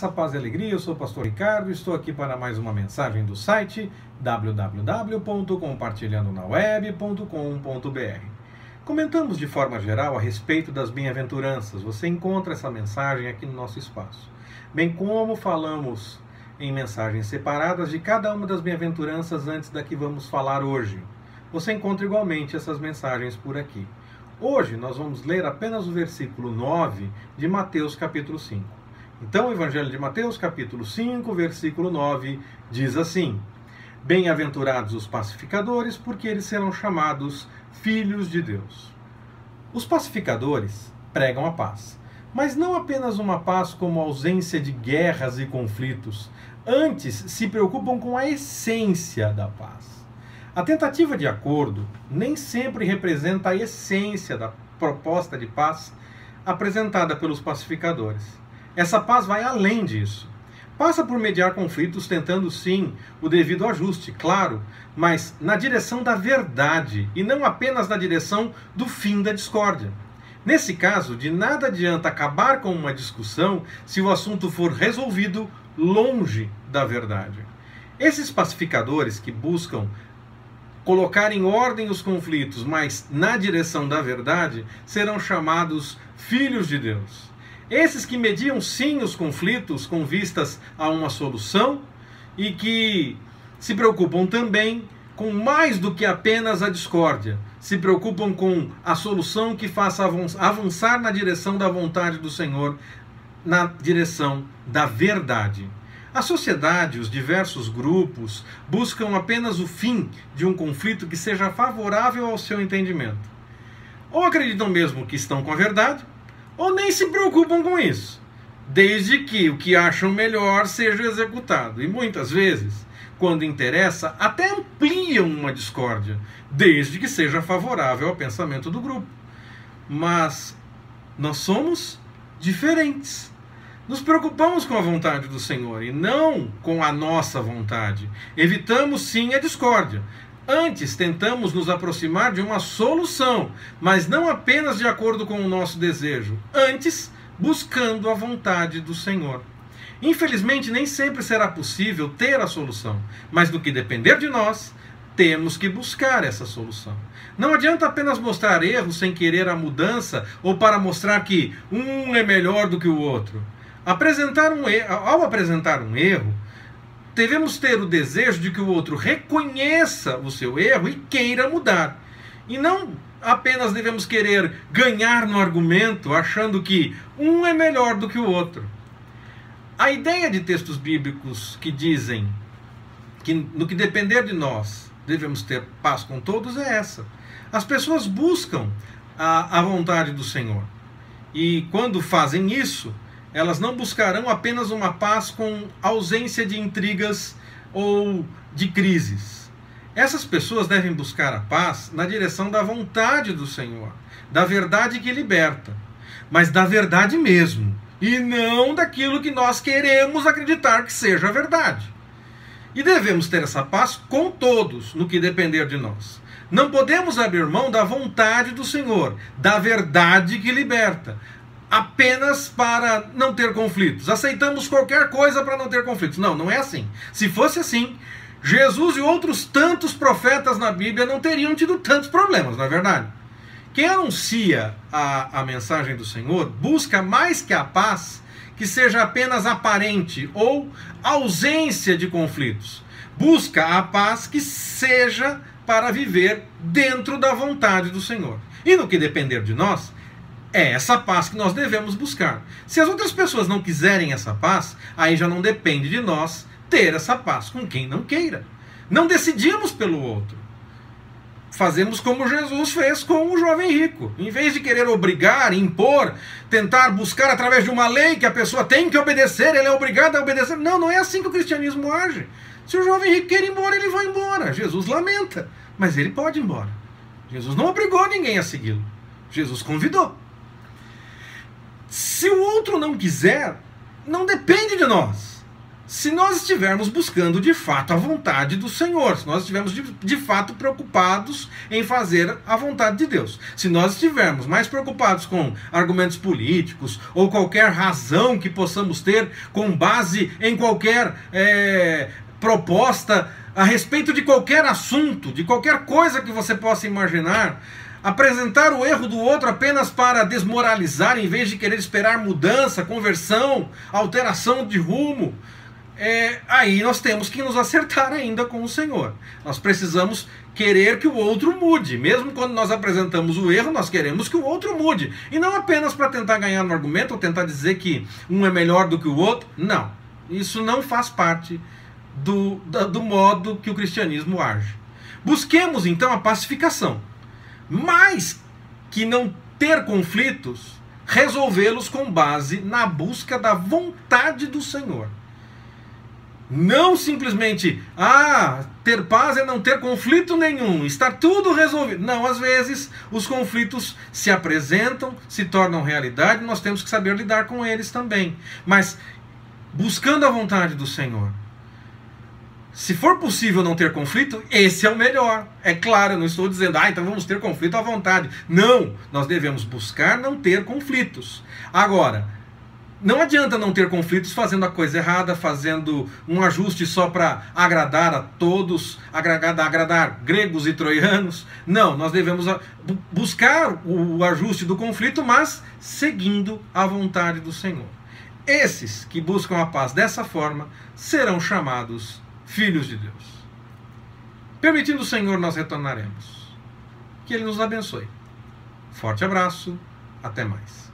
Graça, paz e alegria, eu sou o pastor Ricardo, estou aqui para mais uma mensagem do site www.compartilhandonaweb.com.br. Comentamos de forma geral a respeito das bem-aventuranças, você encontra essa mensagem aqui no nosso espaço, bem como falamos em mensagens separadas de cada uma das bem-aventuranças antes da que vamos falar hoje. Você encontra igualmente essas mensagens por aqui. Hoje nós vamos ler apenas o versículo 9 de Mateus capítulo 5. Então o Evangelho de Mateus capítulo 5, versículo 9, diz assim: Bem-aventurados os pacificadores, porque eles serão chamados filhos de Deus. Os pacificadores pregam a paz, mas não apenas uma paz como ausência de guerras e conflitos, antes se preocupam com a essência da paz. A tentativa de acordo nem sempre representa a essência da proposta de paz apresentada pelos pacificadores. Essa paz vai além disso. Passa por mediar conflitos, tentando sim o devido ajuste, claro, mas na direção da verdade e não apenas na direção do fim da discórdia. Nesse caso, de nada adianta acabar com uma discussão se o assunto for resolvido longe da verdade. Esses pacificadores que buscam colocar em ordem os conflitos, mas na direção da verdade, serão chamados filhos de Deus. Esses que mediam sim os conflitos com vistas a uma solução e que se preocupam também com mais do que apenas a discórdia, se preocupam com a solução que faça avançar na direção da vontade do Senhor, na direção da verdade. A sociedade, os diversos grupos, buscam apenas o fim de um conflito que seja favorável ao seu entendimento. Ou acreditam mesmo que estão com a verdade, ou nem se preocupam com isso, desde que o que acham melhor seja executado. E muitas vezes, quando interessa, até ampliam uma discórdia, desde que seja favorável ao pensamento do grupo. Mas nós somos diferentes. Nos preocupamos com a vontade do Senhor e não com a nossa vontade. Evitamos sim a discórdia. Antes tentamos nos aproximar de uma solução, mas não apenas de acordo com o nosso desejo. Antes, buscando a vontade do Senhor. Infelizmente, nem sempre será possível ter a solução, mas no que depender de nós, temos que buscar essa solução. Não adianta apenas mostrar erros sem querer a mudança ou para mostrar que um é melhor do que o outro. Ao apresentar um erro, devemos ter o desejo de que o outro reconheça o seu erro e queira mudar. E não apenas devemos querer ganhar no argumento, achando que um é melhor do que o outro. A ideia de textos bíblicos que dizem que no que depender de nós devemos ter paz com todos é essa. As pessoas buscam a vontade do Senhor. E quando fazem isso, elas não buscarão apenas uma paz com ausência de intrigas ou de crises. Essas pessoas devem buscar a paz na direção da vontade do Senhor, da verdade que liberta, mas da verdade mesmo, e não daquilo que nós queremos acreditar que seja a verdade. E devemos ter essa paz com todos, no que depender de nós. Não podemos abrir mão da vontade do Senhor, da verdade que liberta, apenas para não ter conflitos. Aceitamos qualquer coisa para não ter conflitos. Não, não é assim. Se fosse assim, Jesus e outros tantos profetas na Bíblia não teriam tido tantos problemas, não é verdade? Quem anuncia a mensagem do Senhor busca mais que a paz que seja apenas aparente ou ausência de conflitos. Busca a paz que seja para viver dentro da vontade do Senhor. E no que depender de nós, é essa paz que nós devemos buscar. Se as outras pessoas não quiserem essa paz, aí já não depende de nós ter essa paz com quem não queira. Não decidimos pelo outro. Fazemos como Jesus fez com o jovem rico. Em vez de querer obrigar, impor, tentar buscar através de uma lei que a pessoa tem que obedecer, ele é obrigado a obedecer. Não, não é assim que o cristianismo age. Se o jovem rico quer ir embora, ele vai embora. Jesus lamenta, mas ele pode ir embora. Jesus não obrigou ninguém a segui-lo. Jesus convidou. Se o outro não quiser, não depende de nós. se nós estivermos buscando de fato a vontade do Senhor, se nós estivermos de fato preocupados em fazer a vontade de Deus. Se nós estivermos mais preocupados com argumentos políticos ou qualquer razão que possamos ter com base em qualquer proposta a respeito de qualquer assunto, de qualquer coisa que você possa imaginar, apresentar o erro do outro apenas para desmoralizar, em vez de querer esperar mudança, conversão, alteração de rumo, aí nós temos que nos acertar ainda com o Senhor. Nós precisamos querer que o outro mude. Mesmo quando nós apresentamos o erro, nós queremos que o outro mude. E não apenas para tentar ganhar no argumento ou tentar dizer que um é melhor do que o outro. Não. Isso não faz parte do modo que o cristianismo age. Busquemos então a pacificação. Mais que não ter conflitos, resolvê-los com base na busca da vontade do Senhor. Não simplesmente, ter paz é não ter conflito nenhum, estar tudo resolvido. Não, às vezes os conflitos se apresentam, se tornam realidade, nós temos que saber lidar com eles também. Mas buscando a vontade do Senhor. Se for possível não ter conflito, esse é o melhor. É claro, eu não estou dizendo, então vamos ter conflito à vontade. Não, nós devemos buscar não ter conflitos. Agora, não adianta não ter conflitos fazendo a coisa errada, fazendo um ajuste só para agradar a todos, agradar gregos e troianos. Não, nós devemos buscar o ajuste do conflito, mas seguindo a vontade do Senhor. Esses que buscam a paz dessa forma serão chamados filhos de Deus. Permitindo o Senhor, nós retornaremos. Que Ele nos abençoe. Forte abraço, até mais.